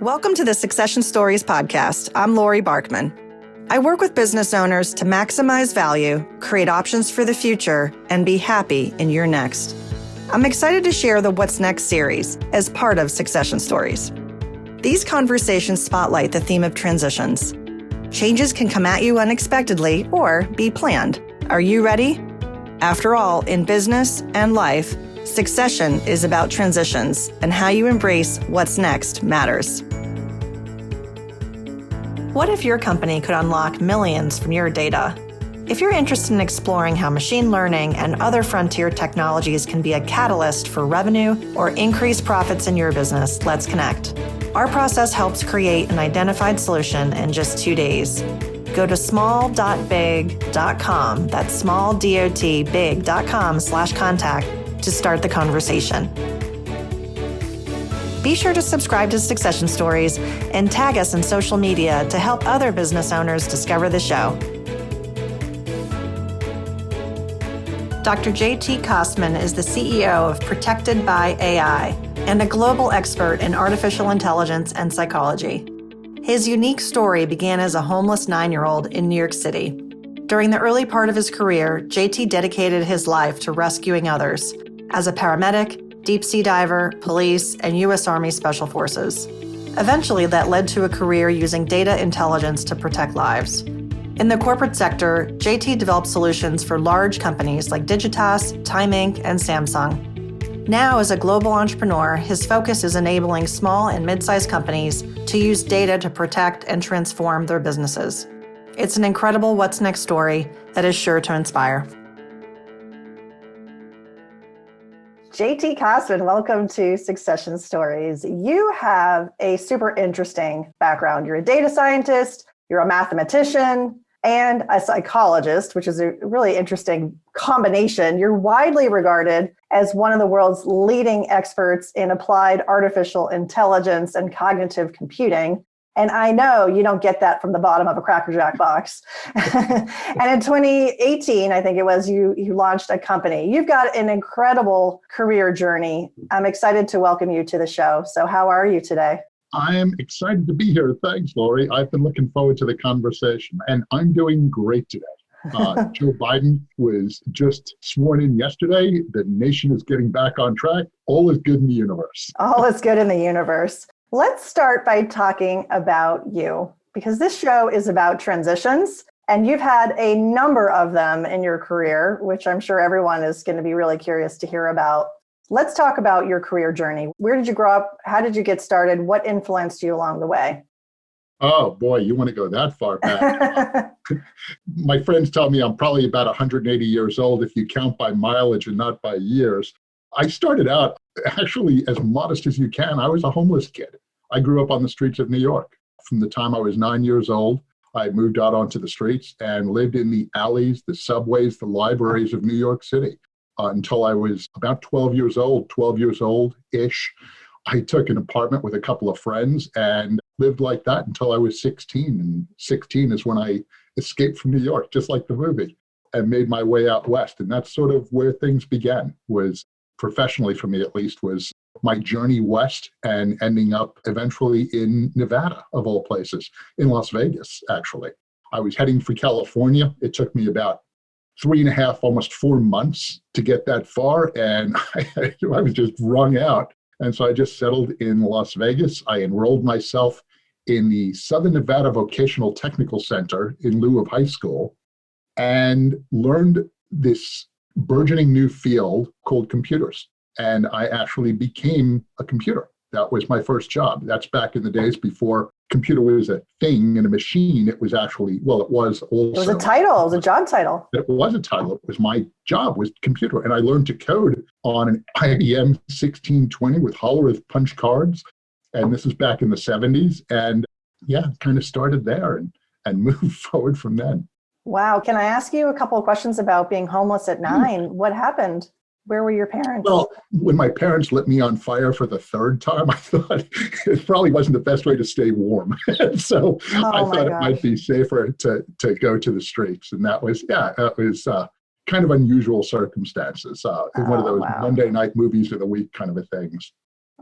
Welcome to the Succession Stories podcast. I'm Laurie Barkman. I work with business owners to maximize value, create options for the future, and be happy in your next. I'm excited to share the What's Next series as part of Succession Stories. These conversations spotlight the theme of transitions. Changes can come at you unexpectedly or be planned. Are you ready? After all, in business and life, succession is about transitions, and how you embrace what's next matters. What if your company could unlock millions from your data? If you're interested in exploring how machine learning and other frontier technologies can be a catalyst for revenue or increase profits in your business, let's connect. Our process helps create an identified solution in just 2 days. Go to small.big.com, that's small.big.com/contact to start the conversation. Be sure to subscribe to Succession Stories and tag us in social media to help other business owners discover the show. Dr. J.T. Kostman is the CEO of ProtectedBy.AI and a global expert in artificial intelligence and psychology. His unique story began as a homeless 9-year-old in New York City. During the early part of his career, J.T. dedicated his life to rescuing others as a paramedic, deep-sea diver, police, and U.S. Army Special Forces. Eventually, that led to a career using data intelligence to protect lives. In the corporate sector, JT developed solutions for large companies like Digitas, Time Inc., and Samsung. Now, as a global entrepreneur, his focus is enabling small and mid-sized companies to use data to protect and transform their businesses. It's an incredible what's next story that is sure to inspire. JT Kostman, welcome to Succession Stories. You have a super interesting background. You're a data scientist, you're a mathematician, and a psychologist, which is a really interesting combination. You're widely regarded as one of the world's leading experts in applied artificial intelligence and cognitive computing. And I know you don't get that from the bottom of a Cracker Jack box. And in 2018, I think it was, you launched a company. You've got an incredible career journey. I'm excited to welcome you to the show. So how are you today? I am excited to be here. Thanks, Laurie. I've been looking forward to the conversation, and I'm doing great today. Joe Biden was just sworn in yesterday. The nation is getting back on track. All is good in the universe. All is good in the universe. Let's start by talking about you, because this show is about transitions, and you've had a number of them in your career, which I'm sure everyone is going to be really curious to hear about. Let's talk about your career journey. Where did you grow up? How did you get started? What influenced you along the way? Oh, boy, you want to go that far back. My friends tell me I'm probably about 180 years old if you count by mileage and not by years. I started out actually as modest as you can. I was a homeless kid. I grew up on the streets of New York. From the time I was 9 years old, I moved out onto the streets and lived in the alleys, the subways, the libraries of New York City. Until I was about 12 years old-ish. I took an apartment with a couple of friends and lived like that until I was 16. And 16 is when I escaped from New York, just like the movie, and made my way out west. And that's sort of where things began, was professionally for me at least, was my journey west and ending up eventually in Nevada, of all places, in Las Vegas, actually. I was heading for California. It took me about 3.5, almost 4 months to get that far. And I was just wrung out. And so I just settled in Las Vegas. I enrolled myself in the Southern Nevada Vocational Technical Center in lieu of high school and learned this burgeoning new field called computers. And I actually became a computer. That was my first job. That's back in the days before computer was a thing and a machine. It was actually, well, it was also. It was a title. It was a job title. It was a title. It was my job, was computer. And I learned to code on an IBM 1620 with hollow punch cards. And this is back in the 70s. And yeah, kind of started there and moved forward from then. Wow. Can I ask you a couple of questions about being homeless at 9? What happened? Where were your parents? Well, when my parents lit me on fire for the 3rd time, I thought it probably wasn't the best way to stay warm. So I thought it might be safer to go to the streets. And that was kind of unusual circumstances. One of those Monday night movies of the week kind of a things.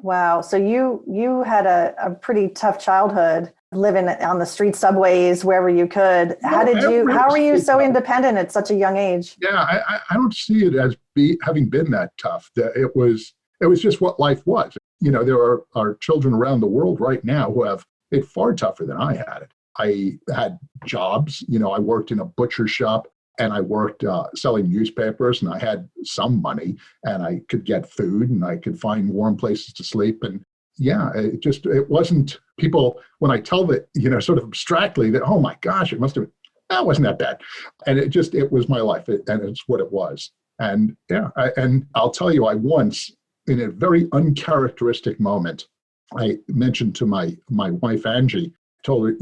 Wow. So you had a pretty tough childhood, living on the street subways, wherever you could. How were you so independent at such a young age? Yeah, I don't see it as having been that tough. It was just what life was. There are children around the world right now who have it far tougher than I had it. I had jobs. I worked in a butcher shop, and I worked selling newspapers, and I had some money, and I could get food, and I could find warm places to sleep. And yeah, it wasn't people, when I tell that, sort of abstractly that, oh my gosh, that wasn't that bad. And it was my life, and it's what it was. And yeah, and I'll tell you, I once, in a very uncharacteristic moment, I mentioned to my wife, Angie, told her,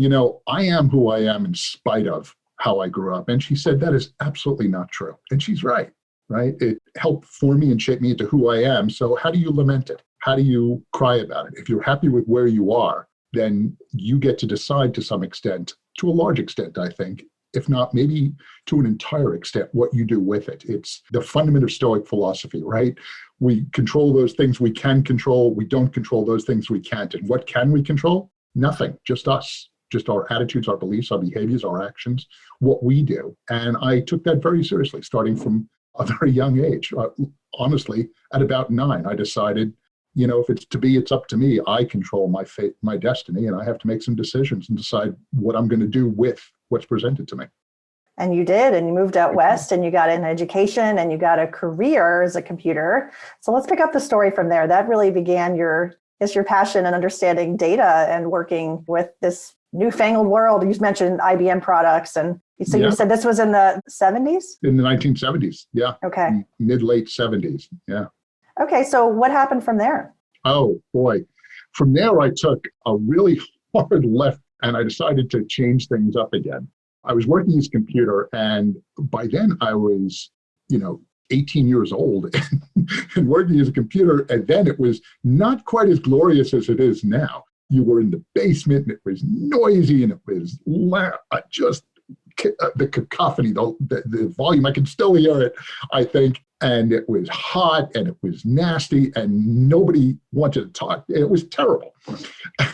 I am who I am in spite of how I grew up. And she said, that is absolutely not true. And she's right? It helped form me and shape me into who I am. So how do you lament it? How do you cry about it? If you're happy with where you are, then you get to decide to some extent, to a large extent, I think, if not maybe to an entire extent, what you do with it. It's the fundament of Stoic philosophy, right? We control those things we can control. We don't control those things we can't. And what can we control? Nothing, just us, just our attitudes, our beliefs, our behaviors, our actions, what we do. And I took that very seriously, starting from a very young age. Honestly, at about 9, I decided, if it's to be, it's up to me. I control my fate, my destiny, and I have to make some decisions and decide what I'm going to do with what's presented to me. And you did, and you moved out west, and you got an education, and you got a career as a computer. So let's pick up the story from there. That really began your passion and understanding data and working with this newfangled world. You mentioned IBM products, and so you said this was in the 70s? In the 1970s, yeah. Okay. Mid-late 70s, yeah. Okay, so what happened from there? Oh, boy. From there, I took a really hard left, and I decided to change things up again. I was working as a computer, and by then I was, 18 years old and working as a computer. And then it was not quite as glorious as it is now. You were in the basement, and it was noisy, and it was just the cacophony, the volume. I can still hear it, I think. And it was hot, and it was nasty, and nobody wanted to talk. It was terrible.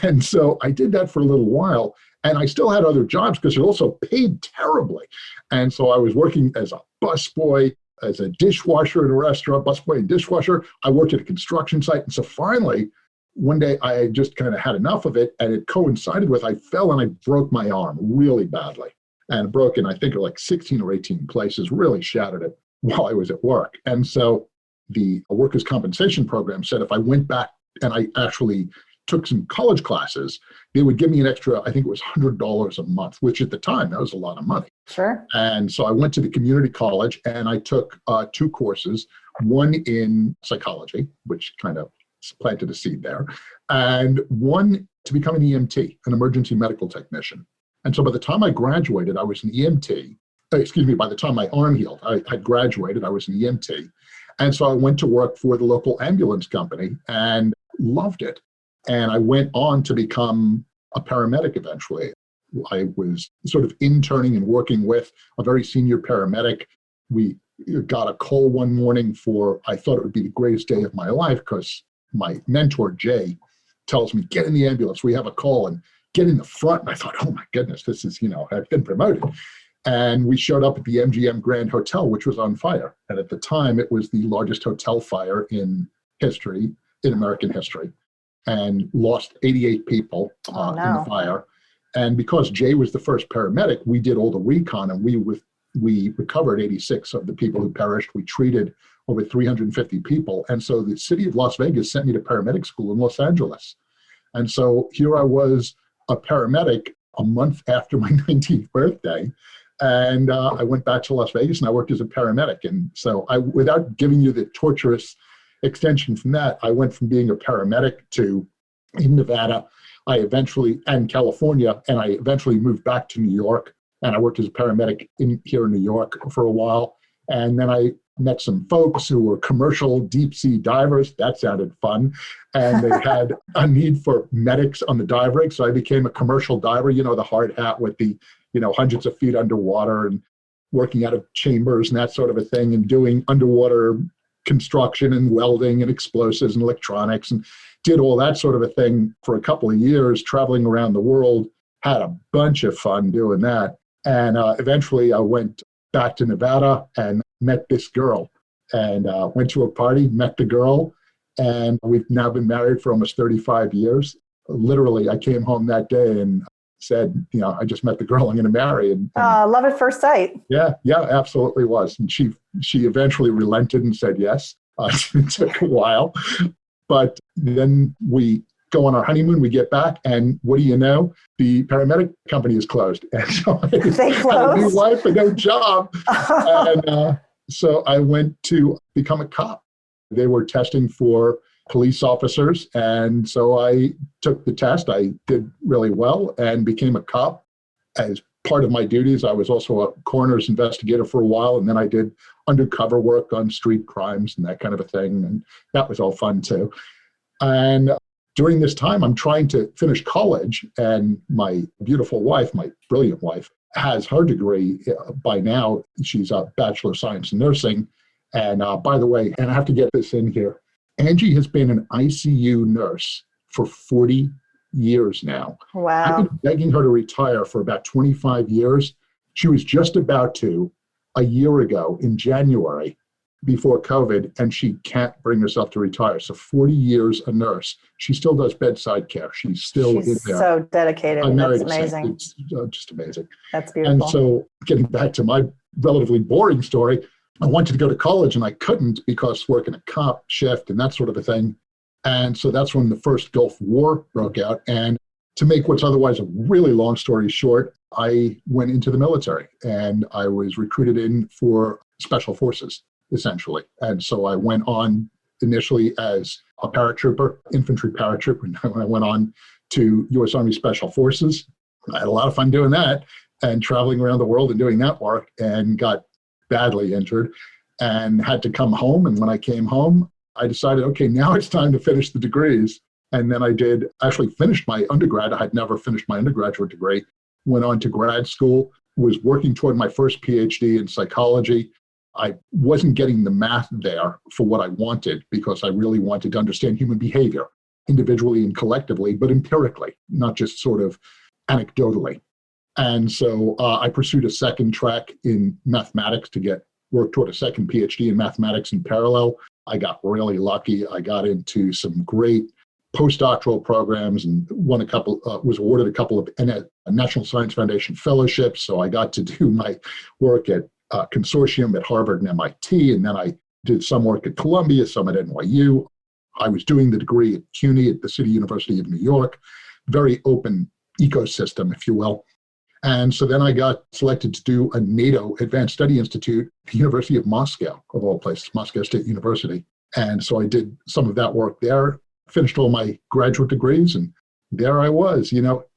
And so I did that for a little while, and I still had other jobs because it also paid terribly. And so I was working as a busboy, as a dishwasher at a restaurant, busboy and dishwasher. I worked at a construction site. And so finally, one day I just kind of had enough of it, and it coincided with I fell and I broke my arm really badly. And broke in, I think, like 16 or 18 places, really shattered it while I was at work. And so the workers' compensation program said if I went back and I actually took some college classes, they would give me an extra, I think it was $100 a month, which at the time, that was a lot of money. Sure. And so I went to the community college, and I took 2 courses, one in psychology, which kind of planted a seed there, and one to become an EMT, an emergency medical technician. And so by the time I graduated, I was an EMT. By the time my arm healed, I had graduated, I was an EMT. And so I went to work for the local ambulance company and loved it. And I went on to become a paramedic eventually. I was sort of interning and working with a very senior paramedic. We got a call one morning I thought it would be the greatest day of my life, because my mentor, Jay, tells me, get in the ambulance, we have a call, and get in the front. And I thought, oh my goodness, this is, I've been promoted. And we showed up at the MGM Grand Hotel, which was on fire. And at the time, it was the largest hotel fire in American history, and lost 88 people in the fire. And because Jay was the first paramedic, we did all the recon, and we recovered 86 of the people who perished. We treated over 350 people. And so the city of Las Vegas sent me to paramedic school in Los Angeles. And so here I was, a paramedic, a month after my 19th birthday. And I went back to Las Vegas, and I worked as a paramedic. And so without giving you the torturous extension from that, I went from being a paramedic to, in Nevada, and California, and I eventually moved back to New York, and I worked as a paramedic here in New York for a while. And then I met some folks who were commercial deep sea divers. That sounded fun. And they had a need for medics on the dive rig. So I became a commercial diver, the hard hat with the, hundreds of feet underwater, and working out of chambers and that sort of a thing, and doing underwater construction and welding and explosives and electronics, and did all that sort of a thing for a couple of years, traveling around the world, had a bunch of fun doing that. And eventually I went back to Nevada and met this girl, and went to a party, met the girl, and we've now been married for almost 35 years. Literally, I came home that day and said, I just met the girl I'm going to marry. And love at first sight. Yeah, absolutely was. And she eventually relented and said yes. It took a while. But then we go on our honeymoon, we get back, and what do you know? The paramedic company is closed. And so I had a new life, a no job. And so I went to become a cop. They were testing for police officers. And so I took the test. I did really well and became a cop. As part of my duties, I was also a coroner's investigator for a while. And then I did undercover work on street crimes and that kind of a thing. And that was all fun too. And during this time, I'm trying to finish college. And my beautiful wife, my brilliant wife, has her degree by now. She's a Bachelor of Science in Nursing. And by the way, and I have to get this in here, Angie has been an ICU nurse for 40 years now. Wow. I've been begging her to retire for about 25 years. She was just about to a year ago in January before COVID, and she can't bring herself to retire. So 40 years a nurse. She still does bedside care. She's still in there. So dedicated. That's amazing. It's just amazing. That's beautiful. And so getting back to my relatively boring story, I wanted to go to college and I couldn't because working a cop shift and that sort of a thing. And so that's when the first Gulf War broke out. And to make what's otherwise a really long story short, I went into the military and I was recruited in for special forces, essentially. And so I went on initially as a paratrooper, infantry paratrooper, and I went on to U.S. Army Special Forces. I had a lot of fun doing that and traveling around the world and doing that work, and got badly injured and had to come home. And when I came home, I decided, okay, now it's time to finish the degrees. And then I actually finished my undergrad. I had never finished my undergraduate degree, went on to grad school, was working toward my first PhD in psychology. I wasn't getting the math there for what I wanted because I really wanted to understand human behavior individually and collectively, but empirically, not just sort of anecdotally. And so I pursued a second track in mathematics to work toward a second PhD in mathematics in parallel. I got really lucky. I got into some great postdoctoral programs and was awarded a couple of National Science Foundation fellowships. So I got to do my work at a consortium at Harvard and MIT, and then I did some work at Columbia, some at NYU. I was doing the degree at CUNY at the City University of New York, very open ecosystem, if you will. And so then I got selected to do a NATO Advanced Study Institute at the University of Moscow, of all places, Moscow State University. And so I did some of that work there, finished all my graduate degrees, and there I was,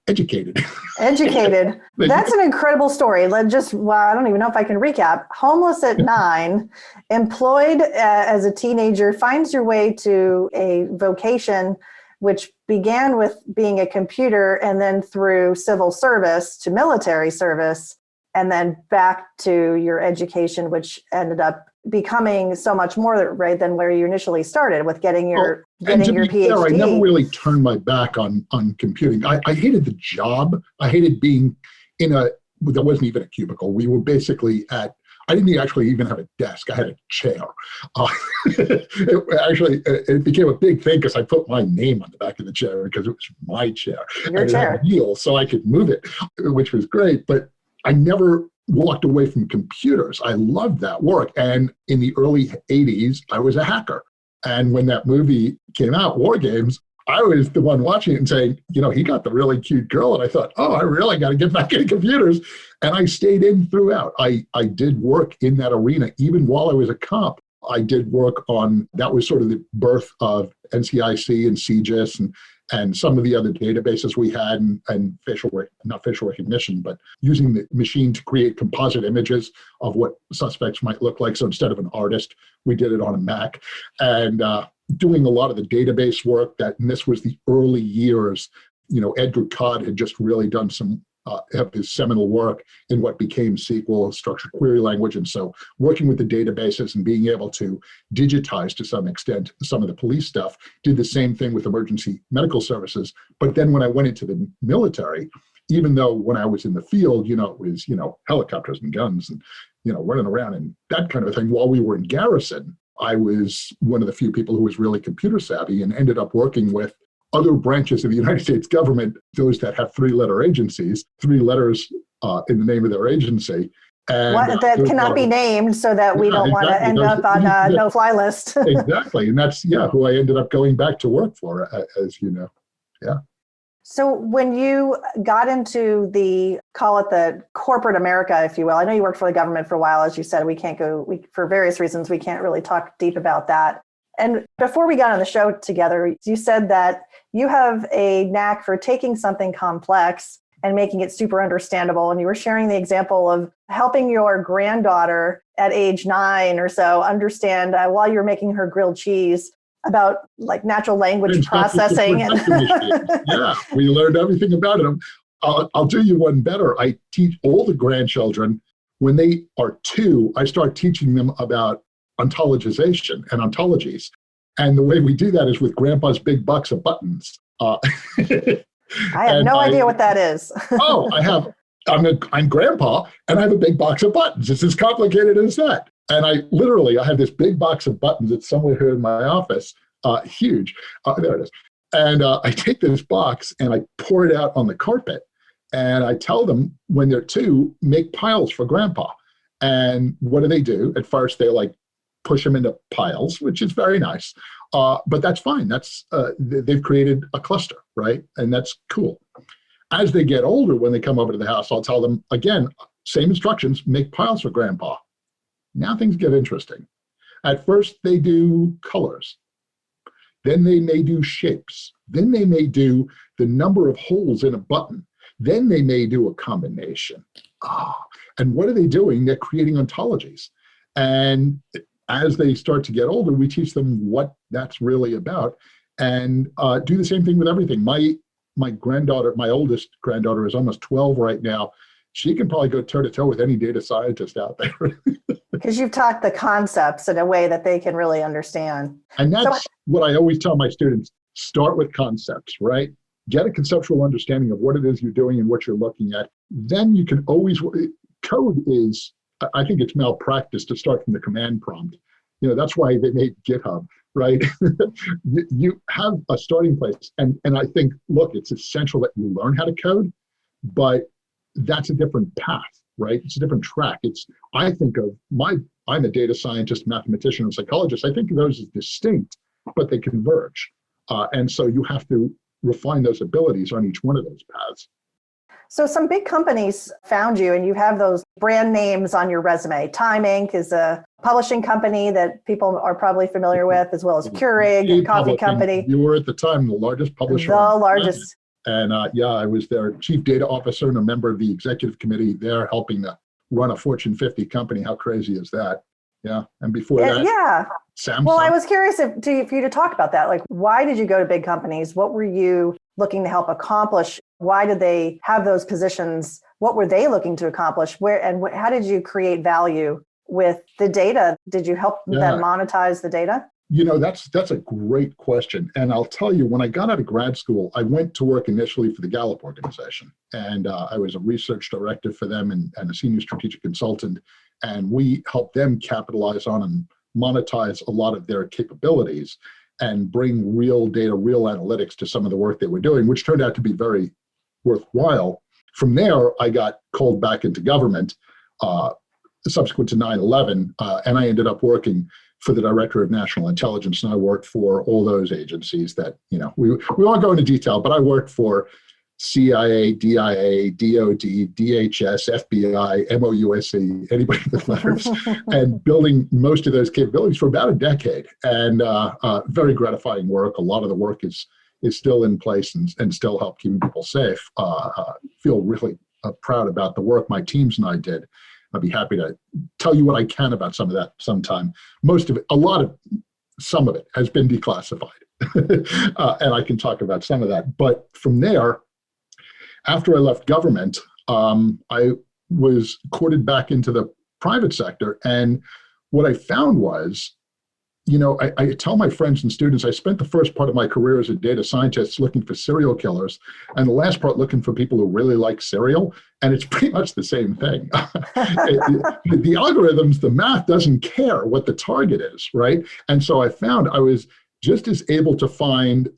educated. Educated. That's an incredible story. I don't even know if I can recap. Homeless at 9, employed as a teenager, finds your way to a vocation which began with being a computer, and then through civil service to military service, and then back to your education, which ended up becoming so much more, right, than where you initially started with getting your PhD. Fair, I never really turned my back on computing. I hated the job. I hated being there wasn't even a cubicle. We were basically I didn't actually even have a desk. I had a chair. It became a big thing because I put my name on the back of the chair because it was my chair. Your chair. It had a wheel so I could move it, which was great. But I never walked away from computers. I loved that work. And in the early 80s, I was a hacker. And when that movie came out, War Games, I was the one watching it and saying, he got the really cute girl. And I thought, I really got to get back into computers. And I stayed in throughout. I did work in that arena. Even while I was a cop, I did work that was sort of the birth of NCIC and CGIS and some of the other databases we had and not facial recognition, but using the machine to create composite images of what suspects might look like. So instead of an artist, we did it on a Mac. And doing a lot of the database work and this was the early years, Edgar Todd had just really done some have this seminal work in what became SQL, structured query language. And so working with the databases and being able to digitize to some extent some of the police stuff, did the same thing with emergency medical services. But then when I went into the military, even though when I was in the field, it was, helicopters and guns and, running around and that kind of thing, while we were in garrison, I was one of the few people who was really computer savvy and ended up working with other branches of the United States government, those that have 3-letter agencies, 3 letters in the name of their agency. And that cannot be named so that we don't want to end up on a no-fly list. Exactly. And that's, who I ended up going back to work for, as you know. Yeah. So when you got into call it the corporate America, if you will, I know you worked for the government for a while, as you said, for various reasons, we can't really talk deep about that. And before we got on the show together, you said that you have a knack for taking something complex and making it super understandable. And you were sharing the example of helping your granddaughter at age 9 or so understand while you were making her grilled cheese about like natural language processing. Yeah, we learned everything about it. I'll do you one better. I teach all the grandchildren, when they are 2, I start teaching them about ontologization and ontologies. And the way we do that is with Grandpa's big box of buttons. I have no idea what that is. I'm Grandpa, and I have a big box of buttons. It's as complicated as that. And I have this big box of buttons. It's somewhere here in my office, huge. There it is. And I take this box and I pour it out on the carpet. And I tell them, when they're 2, make piles for Grandpa. And what do? At first, they push them into piles, which is very nice. But that's fine. They've created a cluster, right? And that's cool. As they get older, when they come over to the house, I'll tell them, again, same instructions, make piles for Grandpa. Now things get interesting. At first, they do colors. Then they may do shapes. Then they may do the number of holes in a button. Then they may do a combination. And what are they doing? They're creating ontologies. And as they start to get older, we teach them what that's really about and do the same thing with everything. My granddaughter, my oldest granddaughter, is almost 12 right now. She can probably go toe-to-toe with any data scientist out there. Because you've taught the concepts in a way that they can really understand. And that's what I always tell my students. Start with concepts, right? Get a conceptual understanding of what it is you're doing and what you're looking at. Then you can always, code is, I think it's malpractice to start from the command prompt. That's why they made GitHub, right? You have a starting place. And I think, look, it's essential that you learn how to code, but that's a different path, right? It's a different track. I think of I'm a data scientist, mathematician, and psychologist. I think of those as distinct, but they converge. And so you have to refine those abilities on each one of those paths. So some big companies found you and you have those brand names on your resume. Time Inc. is a publishing company that people are probably familiar with, as well as Keurig, a coffee company. You were at the time the largest publisher. The largest. And I was their chief data officer and a member of the executive committee there, helping to run a Fortune 50 company. How crazy is that? Yeah. And before that, Samsung. Well, I was curious for you to talk about that. Like, why did you go to big companies? What were you looking to help accomplish? Why did they have those positions? What were they looking to accomplish? How did you create value with the data? Did you help them monetize the data? That's a great question. And I'll tell you, when I got out of grad school, I went to work initially for the Gallup organization. And I was a research director for them and a senior strategic consultant. And we helped them capitalize on and monetize a lot of their capabilities and bring real data, real analytics to some of the work they were doing, which turned out to be very worthwhile. From there, I got called back into government subsequent to 9/11, and I ended up working for the Director of National Intelligence, and I worked for all those agencies that, we won't go into detail, but I worked for CIA, DIA, DOD, DHS, FBI, MOUSC, anybody with letters, and building most of those capabilities for about a decade. And very gratifying work. A lot of the work is still in place and still help keeping people safe. Feel really proud about the work my teams and I did. I'd be happy to tell you what I can about some of that sometime. Most of it, some of it has been declassified. And I can talk about some of that. But from there, after I left government, I was courted back into the private sector. And what I found was, I tell my friends and students, I spent the first part of my career as a data scientist looking for serial killers, and the last part looking for people who really like cereal. And it's pretty much the same thing. The algorithms, the math doesn't care what the target is, right? And so I found I was just as able to find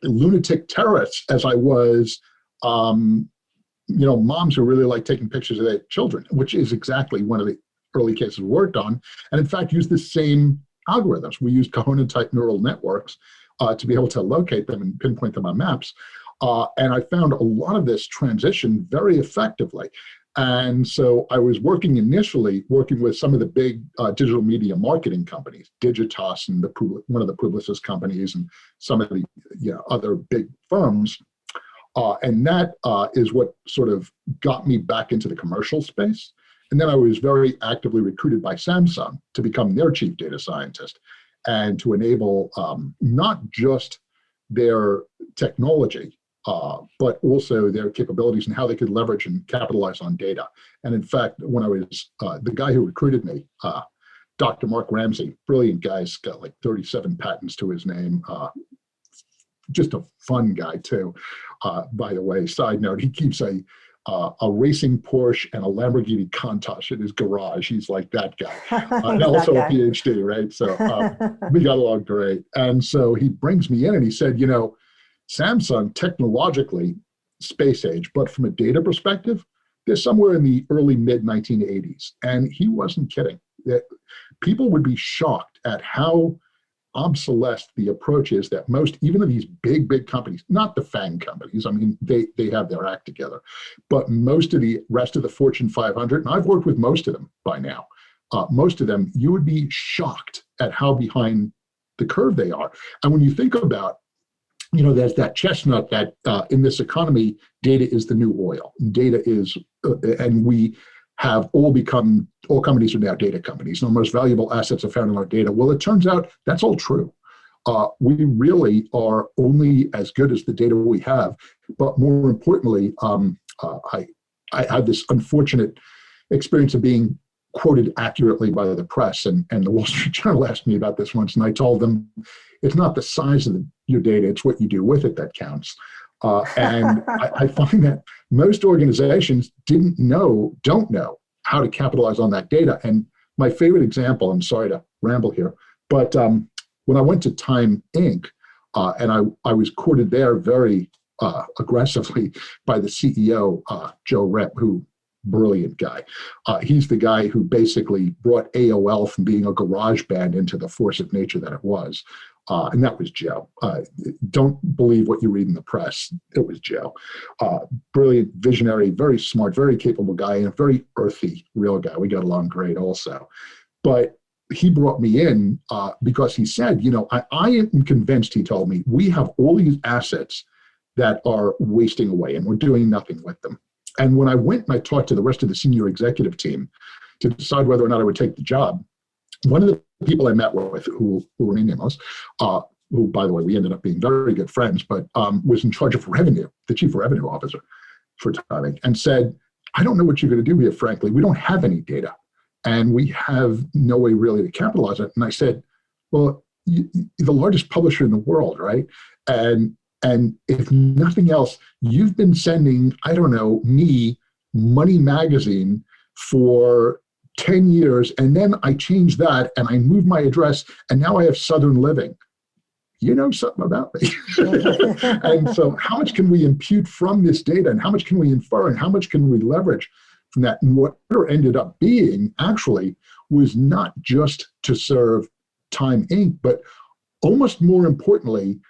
lunatic terrorists as I was, moms who really like taking pictures of their children, which is exactly one of the early cases worked on, and in fact used the same algorithms. We used Kahuna-type neural networks to be able to locate them and pinpoint them on maps. And I found a lot of this transition very effectively. And so I was initially working with some of the big digital media marketing companies, Digitas and one of the Publicis companies and some of the other big firms. And that is what sort of got me back into the commercial space. And then I was very actively recruited by Samsung to become their chief data scientist and to enable not just their technology, but also their capabilities and how they could leverage and capitalize on data. And in fact, when I was, the guy who recruited me, Dr. Mark Ramsey, brilliant guy, he's got like 37 patents to his name, just a fun guy too. By the way, side note, he keeps a racing Porsche and a Lamborghini Countach in his garage. He's like that guy. And also a PhD, right? So we got along great. And so he brings me in and he said, Samsung technologically, space age, but from a data perspective, they're somewhere in the early mid-1980s. And he wasn't kidding. People would be shocked at how obsolete the approach is that most, even of these big companies, not the FANG companies, I mean, they have their act together, but most of the rest of the Fortune 500, and I've worked with most of them by now, most of them, you would be shocked at how behind the curve they are. And when you think about, there's that chestnut that in this economy, data is the new oil. Data is, and we have all companies are now data companies. And the most valuable assets are found in our data. Well, it turns out that's all true. We really are only as good as the data we have. But more importantly, I had this unfortunate experience of being quoted accurately by the press. And the Wall Street Journal asked me about this once, and I told them, it's not the size of your data, it's what you do with it that counts. And I find that most organizations don't know how to capitalize on that data. And my favorite example, I'm sorry to ramble here, but when I went to Time Inc., and I was courted there very aggressively by the CEO, Joe Rep, brilliant guy. He's the guy who basically brought AOL from being a garage band into the force of nature that it was. And that was Joe. Don't believe what you read in the press. It was Joe. Brilliant, visionary, very smart, very capable guy, and a very earthy, real guy. We got along great also. But he brought me in because he said, I am convinced, he told me, we have all these assets that are wasting away and we're doing nothing with them. And when I went and I talked to the rest of the senior executive team to decide whether or not I would take the job, one of the people I met with, who were nameless, who, by the way, we ended up being very good friends, but was in charge of revenue, the chief revenue officer for timing, and said, I don't know what you're going to do here, frankly. We don't have any data, and we have no way really to capitalize it. And I said, well, you're the largest publisher in the world, right? And if nothing else, you've been sending, I don't know, me Money Magazine for 10 years, and then I changed that and I moved my address, and now I have Southern Living. You know something about me. And so how much can we impute from this data, and how much can we infer, and how much can we leverage from that? And what it ended up being actually was not just to serve Time Inc., but almost more importantly,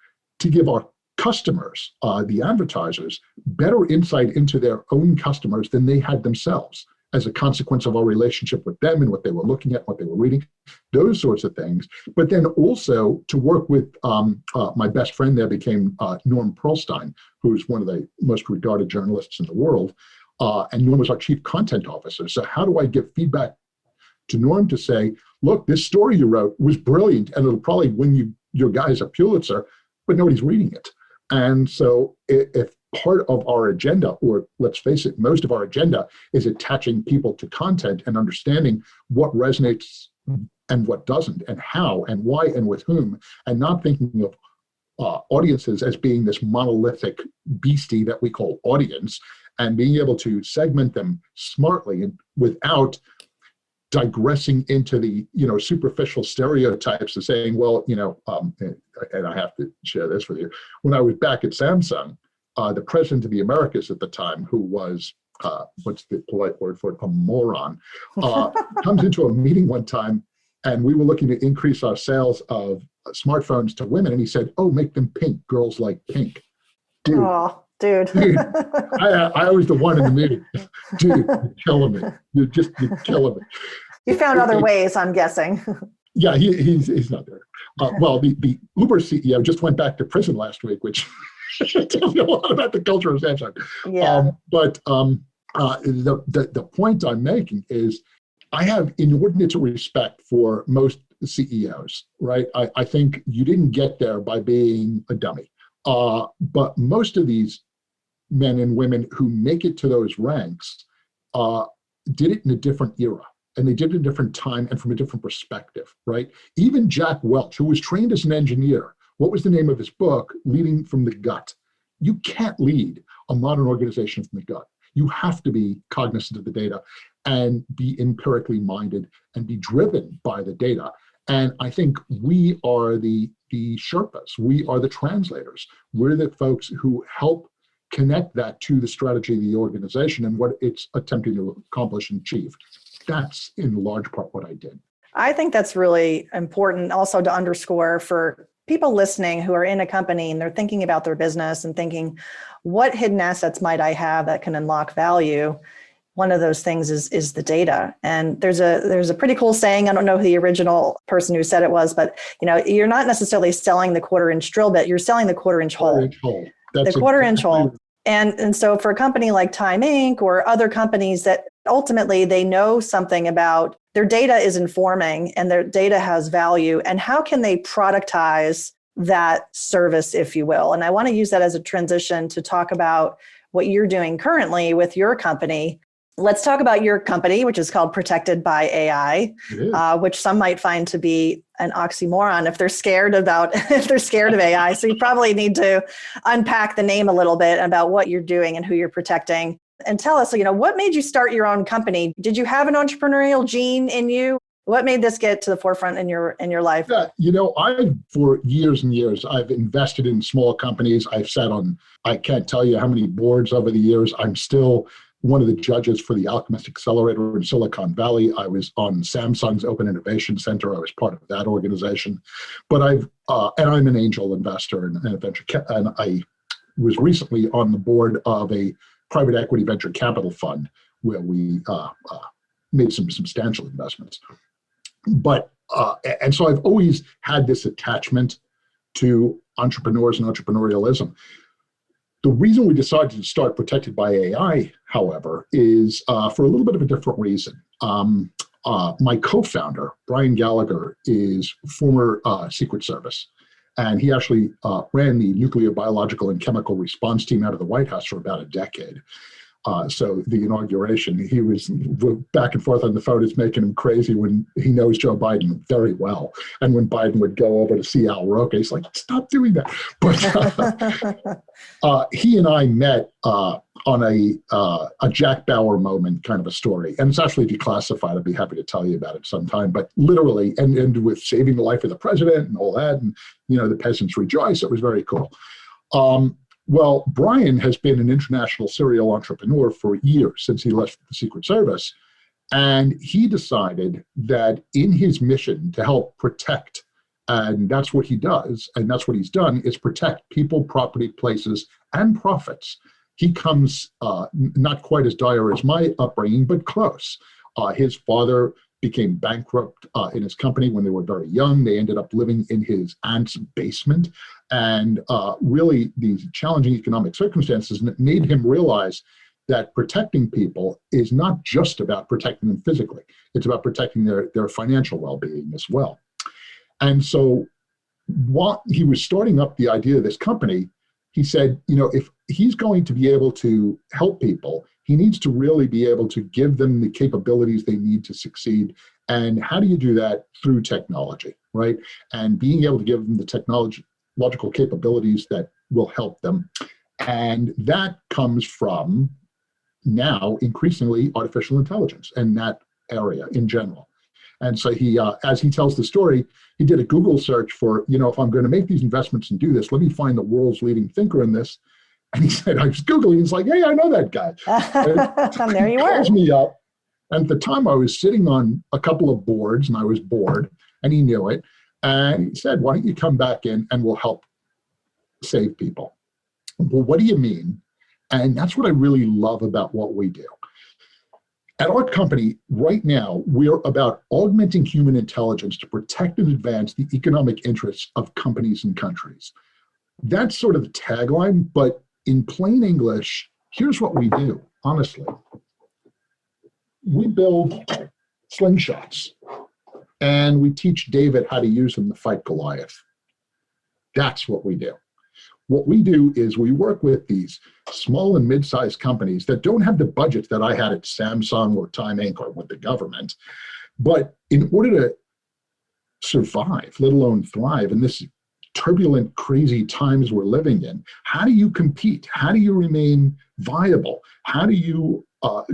to give our customers, the advertisers, better insight into their own customers than they had themselves, as a consequence of our relationship with them and what they were looking at, what they were reading, those sorts of things. But then also to work with my best friend there became Norm Pearlstein, who's one of the most regarded journalists in the world. And Norm was our chief content officer. So how do I give feedback to Norm to say, look, this story you wrote was brilliant and it'll probably win your guys a Pulitzer, but nobody's reading it. And so if part of our agenda, or let's face it, most of our agenda is attaching people to content and understanding what resonates and what doesn't, and how and why and with whom, and not thinking of audiences as being this monolithic beastie that we call audience, and being able to segment them smartly and without digressing into the superficial stereotypes of saying, well, and I have to share this with you. When I was back at Samsung, the president of the Americas at the time, who was what's the polite word for it, a moron, comes into a meeting one time, and we were looking to increase our sales of smartphones to women, and he said, "Oh, make them pink. Girls like pink." Dude, dude. I was the one in the meeting. Dude, you're killing me. You're killing me. You found other ways, I'm guessing. Yeah, he's not there. Well, the Uber CEO just went back to prison last week, which tells you a lot about the culture of Samsung. Yeah. But the point I'm making is I have inordinate respect for most CEOs, right? I think you didn't get there by being a dummy. But most of these men and women who make it to those ranks did it in a different era. And they did it in a different time and from a different perspective, right? Even Jack Welch, who was trained as an engineer, what was the name of his book? Leading from the Gut. You can't lead a modern organization from the gut. You have to be cognizant of the data and be empirically minded and be driven by the data. And I think we are the Sherpas. We are the translators. We're the folks who help connect that to the strategy of the organization and what it's attempting to accomplish and achieve. That's in large part what I did. I think that's really important also to underscore for people listening who are in a company and they're thinking about their business and thinking, what hidden assets might I have that can unlock value? One of those things is the data. And there's a pretty cool saying, I don't know who the original person who said it was, but you're not necessarily selling the quarter-inch drill bit, you're selling the quarter-inch hole. That's the quarter-inch hole. And so for a company like Time Inc. or other companies that ultimately they know something about their data is informing and their data has value, and how can they productize that service, if you will? And I want to use that as a transition to talk about what you're doing currently with your company. Let's talk about your company, which is called ProtectedBy.AI, which some might find to be an oxymoron if they're scared of AI. So you probably need to unpack the name a little bit about what you're doing and who you're protecting. And tell us, what made you start your own company? Did you have an entrepreneurial gene in you? What made this get to the forefront in your life? Yeah, for years and years, I've invested in small companies. I've sat on, I can't tell you how many boards over the years. I'm still one of the judges for the Alchemist Accelerator in Silicon Valley. I was on Samsung's Open Innovation Center. I was part of that organization. But I'm an angel investor and a venture and I was recently on the board of a private equity venture capital fund where we made some substantial investments. But and so I've always had this attachment to entrepreneurs and entrepreneurialism. The reason we decided to start ProtectedBy.AI, however, is for a little bit of a different reason. My co-founder, Brian Gallagher, is former Secret Service. And he actually ran the nuclear, biological, and chemical response team out of the White House for about a decade. So the inauguration, he was back and forth on the phone. It's making him crazy when he knows Joe Biden very well. And when Biden would go over to see Al Roker, he's like, stop doing that. But he and I met on a Jack Bauer moment kind of a story. And it's actually declassified. I'd be happy to tell you about it sometime. But literally, and with saving the life of the president and all that, and the peasants rejoice. It was very cool. Well, Brian has been an international serial entrepreneur for years since he left the Secret Service. And he decided that in his mission to help protect, and that's what he does, and that's what he's done, is protect people, property, places, and profits. He comes not quite as dire as my upbringing, but close. His father became bankrupt in his company when they were very young. They ended up living in his aunt's basement. And really, these challenging economic circumstances made him realize that protecting people is not just about protecting them physically. It's about protecting their financial well-being as well. And so while he was starting up the idea of this company, he said, if he's going to be able to help people, he needs to really be able to give them the capabilities they need to succeed. And how do you do that? Through technology, right? And being able to give them the technological capabilities that will help them. And that comes from now increasingly artificial intelligence and that area in general. And so he, as he tells the story, he did a Google search for, if I'm going to make these investments and do this, let me find the world's leading thinker in this. And he said, I was Googling, he's like, hey, I know that guy. And there you he were. calls me up. And at the time I was sitting on a couple of boards and I was bored and he knew it. And he said, why don't you come back in and we'll help save people. Well, what do you mean? And that's what I really love about what we do. At our company, right now, we're about augmenting human intelligence to protect and advance the economic interests of companies and countries. That's sort of the tagline, but in plain English, here's what we do, honestly. We build slingshots, and we teach David how to use them to fight Goliath. That's what we do. What we do is we work with these small and mid-sized companies that don't have the budgets that I had at Samsung or Time Inc. or with the government. But in order to survive, let alone thrive in this turbulent, crazy times we're living in, how do you compete? How do you remain viable? How do you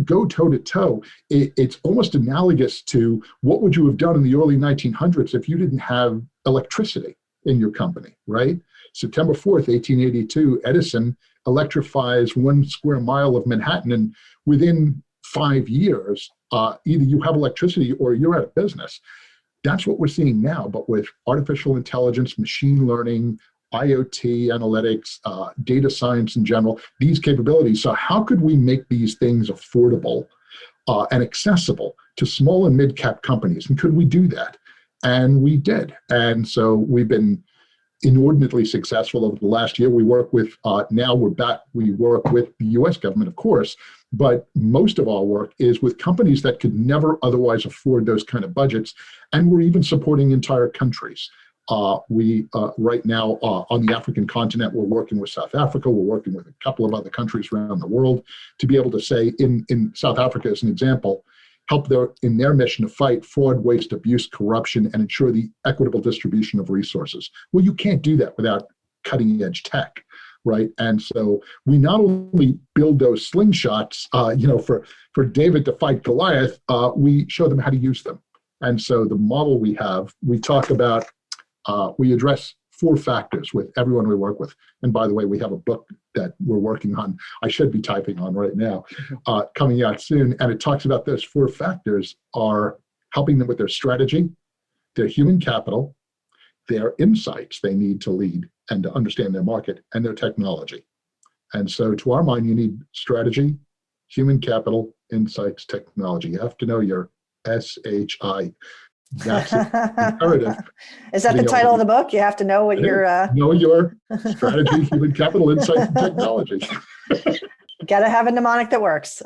go toe-to-toe? It's almost analogous to what would you have done in the early 1900s if you didn't have electricity in your company, right? September 4th, 1882, Edison electrifies 1 square mile of Manhattan, and within 5 years, either you have electricity or you're out of business. That's what we're seeing now, but with artificial intelligence, machine learning, IoT analytics, data science in general, these capabilities. So how could we make these things affordable and accessible to small and mid-cap companies? And could we do that? And we did. And so we've been inordinately successful over the last year. We work with, now we're back, we work with the US government, of course, but most of our work is with companies that could never otherwise afford those kind of budgets. And we're even supporting entire countries. We right now on the African continent, we're working with South Africa. We're working with a couple of other countries around the world to be able to say in South Africa, as an example, help in their mission to fight fraud, waste, abuse, corruption, and ensure the equitable distribution of resources. Well, you can't do that without cutting edge tech, right? And so we not only build those slingshots, for David to fight Goliath, we show them how to use them. And so the model we have, we talk about, we address 4 factors with everyone we work with. And by the way, we have a book that we're working on, I should be typing on right now, coming out soon. And it talks about those 4 factors are helping them with their strategy, their human capital, their insights they need to lead and to understand their market, and their technology. And so to our mind, you need strategy, human capital, insights, technology. You have to know your SHI. That's imperative. Is that the title of the book? You have to know what your know your strategy, human capital, insights, and technology. Got to have a mnemonic that works.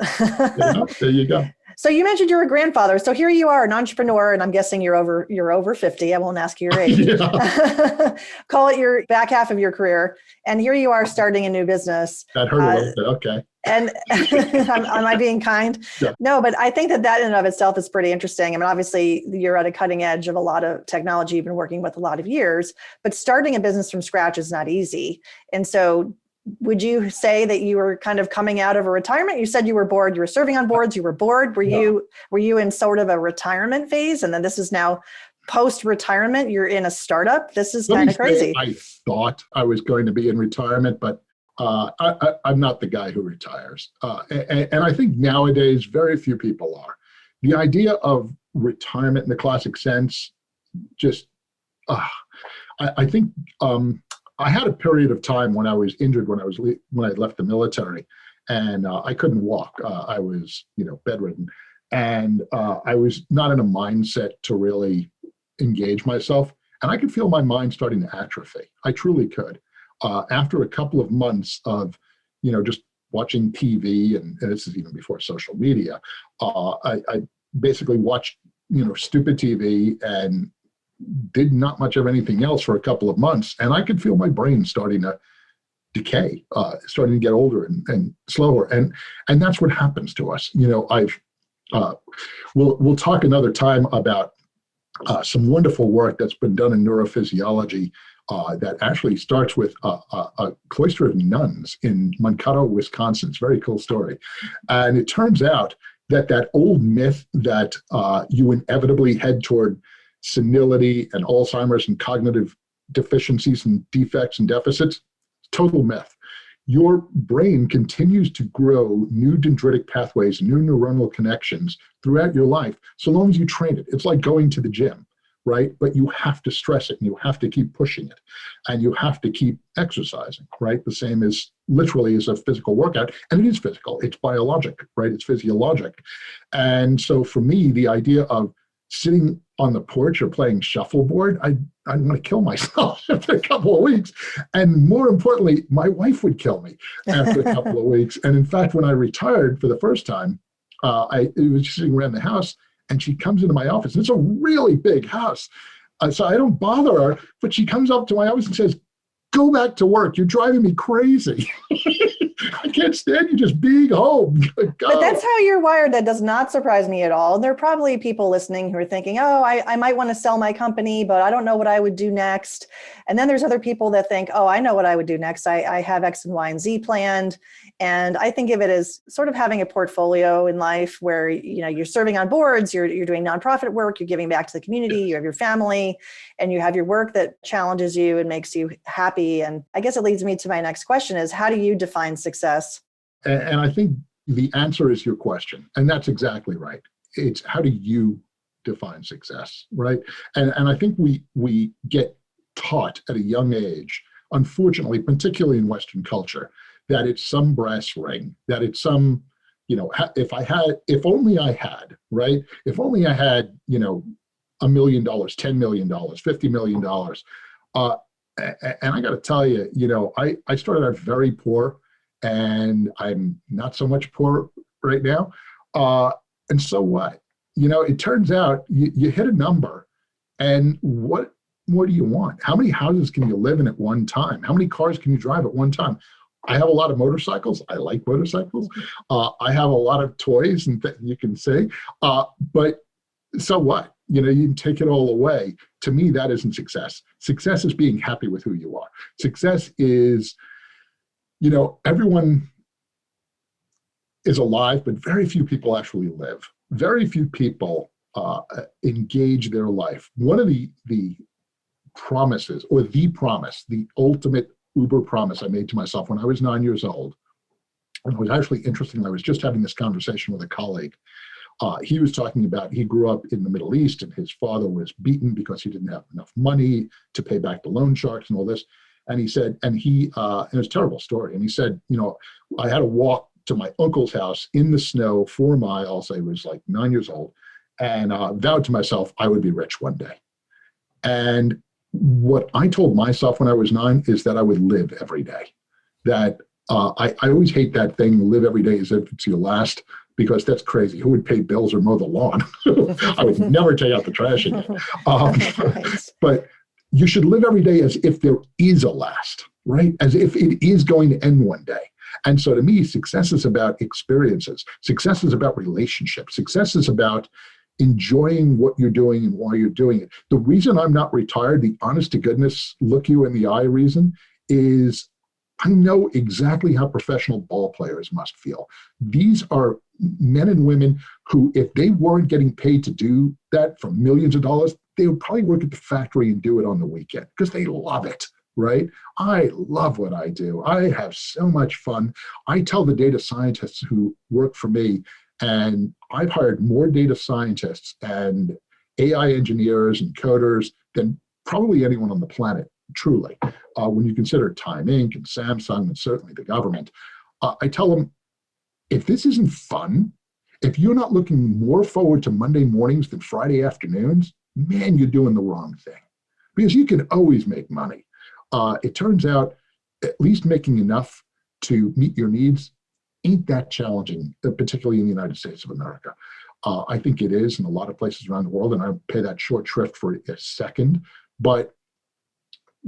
There you go. So you mentioned you're a grandfather. So here you are, an entrepreneur, and I'm guessing you're over 50. I won't ask you your age. Yeah. Call it your back half of your career, and here you are starting a new business. That hurt a little bit. Okay. And am I being kind? Yeah. No, but I think that in and of itself is pretty interesting. I mean, obviously, you're at a cutting edge of a lot of technology you've been working with a lot of years, but starting a business from scratch is not easy. And so would you say that you were kind of coming out of a retirement? You said you were bored. You were serving on boards. You were bored. Were you in sort of a retirement phase? And then this is now post-retirement. You're in a startup. This is kind of crazy. I thought I was going to be in retirement, but I'm not the guy who retires. And I think nowadays, very few people are. The idea of retirement in the classic sense, just, I think I had a period of time when I was injured when I left the military, and I couldn't walk. I was, bedridden, and I was not in a mindset to really engage myself. And I could feel my mind starting to atrophy. I truly could. After a couple of months of, just watching TV, and this is even before social media, I basically watched, stupid TV and did not much of anything else for a couple of months. And I could feel my brain starting to decay, starting to get older and slower. And that's what happens to us. We'll talk another time about some wonderful work that's been done in neurophysiology that actually starts with a cloister of nuns in Mankato, Wisconsin. It's a very cool story. And it turns out that old myth that you inevitably head toward senility and Alzheimer's and cognitive deficiencies and defects and deficits, total myth. Your brain continues to grow new dendritic pathways, new neuronal connections throughout your life, so long as you train it. It's like going to the gym, right? But you have to stress it, and you have to keep pushing it, and you have to keep exercising, right? The same as literally as a physical workout, and it is physical, it's biologic, right? It's physiologic. And so for me, the idea of sitting on the porch or playing shuffleboard, I want to kill myself after a couple of weeks. And more importantly, my wife would kill me after a couple of weeks. And in fact, when I retired for the first time, I was just sitting around the house, and she comes into my office. And it's a really big house. So I don't bother her, but she comes up to my office and says, "Go back to work. You're driving me crazy." I can't stand you just being home. Go. But that's how you're wired. That does not surprise me at all. There are probably people listening who are thinking, oh, I might want to sell my company, but I don't know what I would do next. And then there's other people that think, oh, I know what I would do next. I have X and Y and Z planned. And I think of it as sort of having a portfolio in life where, you're serving on boards, you're doing nonprofit work, you're giving back to the community, you have your family, and you have your work that challenges you and makes you happy. And I guess it leads me to my next question is, how do you define success? And I think the answer is your question. And that's exactly right. It's how do you define success, right? And I think we get taught at a young age, unfortunately, particularly in Western culture, that it's some brass ring, that it's some, if only I had, right? If only I had, $1 million, $10 million, $50 million. And I got to tell you, I started out very poor, and I'm not so much poor right now. And so what? It turns out you hit a number, and what more do you want? How many houses can you live in at one time? How many cars can you drive at one time? I have a lot of motorcycles. I like motorcycles. I have a lot of toys, and you can say, but so what? You can take it all away. To me, that isn't success. Success is being happy with who you are. Success is, everyone is alive, but very few people actually live. Very few people engage their life. One of the promises, or the promise, the ultimate uber promise I made to myself when I was 9 years old, and it was actually interesting. I was just having this conversation with a colleague. He was talking about, he grew up in the Middle East, and his father was beaten because he didn't have enough money to pay back the loan sharks and all this. And he said, and it was a terrible story. And he said, I had to walk to my uncle's house in the snow 4 miles. I was like 9 years old, and vowed to myself I would be rich one day. And what I told myself when I was 9 is that I would live every day. That I always hate that thing, live every day as if it's your last, because that's crazy. Who would pay bills or mow the lawn? I would never take out the trash again. Right. But you should live every day as if there is a last, right? As if it is going to end one day. And so to me, success is about experiences. Success is about relationships. Success is about enjoying what you're doing and why you're doing it. The reason I'm not retired, the honest to goodness, look you in the eye reason, is I know exactly how professional ball players must feel. These are men and women who, if they weren't getting paid to do that for millions of dollars, they would probably work at the factory and do it on the weekend because they love it, right? I love what I do. I have so much fun. I tell the data scientists who work for me, and I've hired more data scientists and AI engineers and coders than probably anyone on the planet, truly. When you consider Time Inc. and Samsung and certainly the government, I tell them, if this isn't fun, if you're not looking more forward to Monday mornings than Friday afternoons, man, you're doing the wrong thing. Because you can always make money. It turns out at least making enough to meet your needs ain't that challenging, particularly in the United States of America. I think it is in a lot of places around the world, and I pay that short shrift for a second. But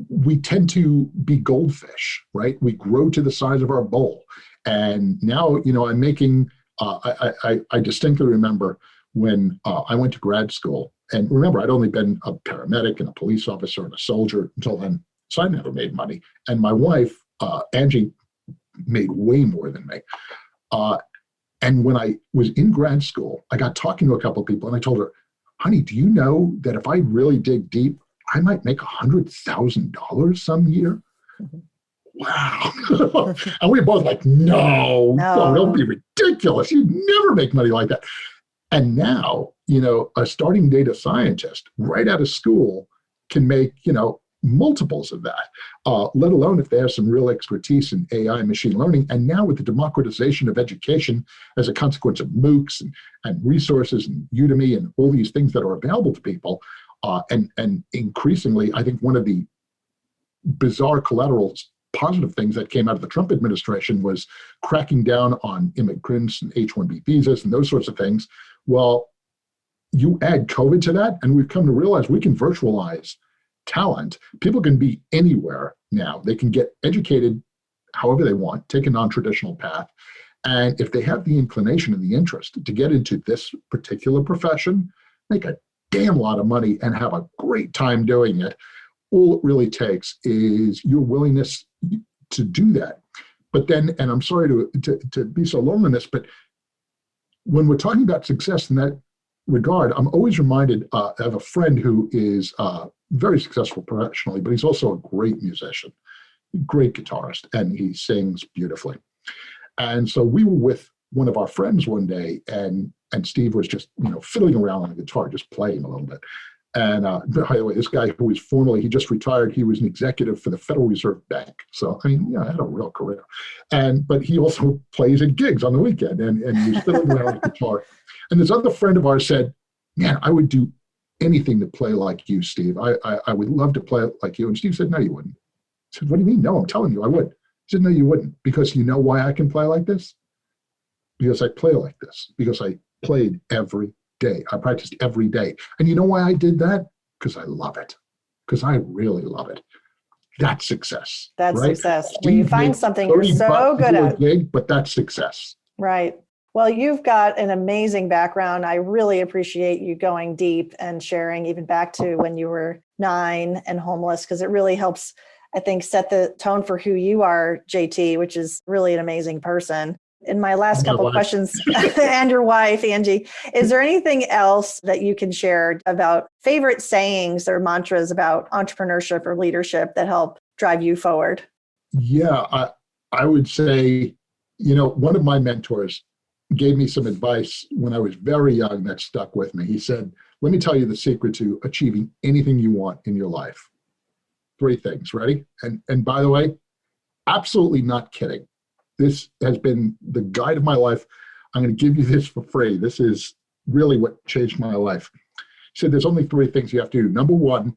we tend to be goldfish, right? We grow to the size of our bowl. And now, I'm making, I distinctly remember when I went to grad school. And remember, I'd only been a paramedic and a police officer and a soldier until then. So I never made money. And my wife, Angie, made way more than me. And when I was in grad school, I got talking to a couple of people and I told her, honey, do you know that if I really dig deep, I might make $100,000 some year? Wow. And we were both like, no, don't be ridiculous. You'd never make money like that. And now, a starting data scientist right out of school can make, multiples of that, let alone if they have some real expertise in AI and machine learning. And now with the democratization of education as a consequence of MOOCs and resources and Udemy and all these things that are available to people, and increasingly, I think one of the bizarre collaterals, positive things that came out of the Trump administration was cracking down on immigrants and H-1B visas and those sorts of things. Well, you add COVID to that, and we've come to realize we can virtualize talent. People can be anywhere now. They can get educated however they want, take a non-traditional path. And if they have the inclination and the interest to get into this particular profession, make a damn lot of money and have a great time doing it. All it really takes is your willingness to do that. But then, and I'm sorry to be so long on this, but when we're talking about success in that regard, I'm always reminded of a friend who is very successful professionally, but he's also a great musician, great guitarist, and he sings beautifully. And so we were with one of our friends one day, and Steve was just fiddling around on the guitar, just playing a little bit. And by the way, this guy who was formerly, he just retired, he was an executive for the Federal Reserve Bank. So, I had a real career. But he also plays at gigs on the weekend, and he was fiddling around with the guitar. And this other friend of ours said, man, I would do anything to play like you, Steve. I would love to play like you. And Steve said, no, you wouldn't. I said, what do you mean? No, I'm telling you, I would. He said, no, you wouldn't. Because you know why I can play like this? Because I play like this. Because I played every day. I practiced every day. And you know why I did that? Because I love it. Because I really love it. That's success. That's right? success. When you find something you're so good at. Gig, but that's success. Right. Well, you've got an amazing background. I really appreciate you going deep and sharing even back to when you were 9 and homeless, because it really helps, I think, set the tone for who you are, JT, which is really an amazing person. In my last couple of questions, and your wife, Angie, is there anything else that you can share about favorite sayings or mantras about entrepreneurship or leadership that help drive you forward? Yeah, I would say, one of my mentors gave me some advice when I was very young that stuck with me. He said, let me tell you the secret to achieving anything you want in your life. 3 things, ready? And by the way, absolutely not kidding. This has been the guide of my life. I'm going to give you this for free. This is really what changed my life. He said, there's only 3 things you have to do. Number 1,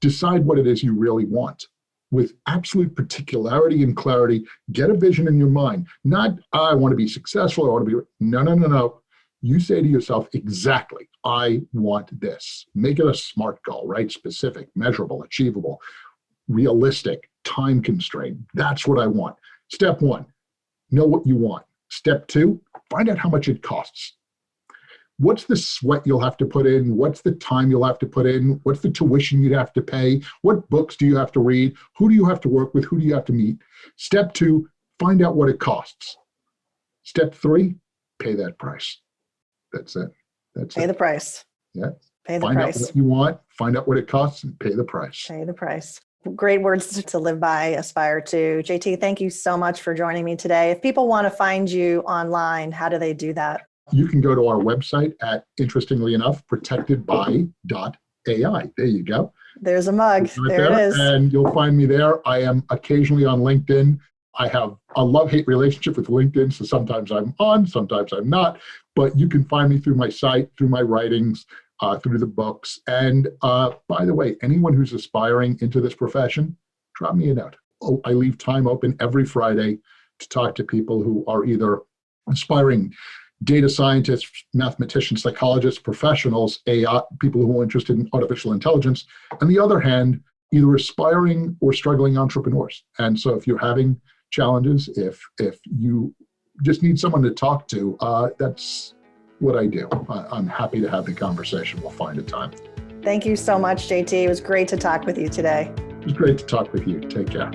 decide what it is you really want. With absolute particularity and clarity, get a vision in your mind. Not, I want to be successful, I want to be, no. You say to yourself, exactly, I want this. Make it a SMART goal, right? Specific, measurable, achievable, realistic, time constrained. That's what I want. Step 1, know what you want. Step 2, find out how much it costs. What's the sweat you'll have to put in? What's the time you'll have to put in? What's the tuition you'd have to pay? What books do you have to read? Who do you have to work with? Who do you have to meet? Step 2, find out what it costs. Step 3, pay that price. That's it. Pay the price. Yeah. Pay the price. Find out what you want, find out what it costs, and pay the price. Pay the price. Great words to live by, aspire to. JT, thank you so much for joining me today. If people want to find you online, how do they do that? You can go to our website at, interestingly enough, ProtectedBy.AI. There you go. There's a mug. There it is. And you'll find me there. I am occasionally on LinkedIn. I have a love-hate relationship with LinkedIn, so sometimes I'm on, sometimes I'm not. But you can find me through my site, through my writings, through the books. And by the way, anyone who's aspiring into this profession, drop me a note. I leave time open every Friday to talk to people who are either aspiring data scientists, mathematicians, psychologists, professionals, AI, people who are interested in artificial intelligence. On the other hand, either aspiring or struggling entrepreneurs. And so if you're having challenges, if you just need someone to talk to, that's what I do. I'm happy to have the conversation. We'll find a time. Thank you so much, JT. It was great to talk with you today. It was great to talk with you. Take care.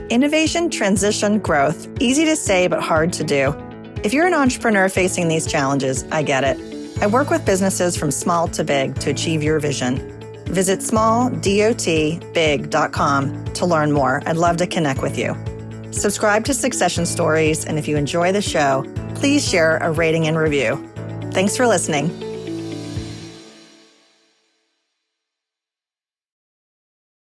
Innovation, transition, growth. Easy to say, but hard to do. If you're an entrepreneur facing these challenges, I get it. I work with businesses from small to big to achieve your vision. Visit smalldotbig.com to learn more. I'd love to connect with you. Subscribe to Succession Stories, and if you enjoy the show, please share a rating and review. Thanks for listening.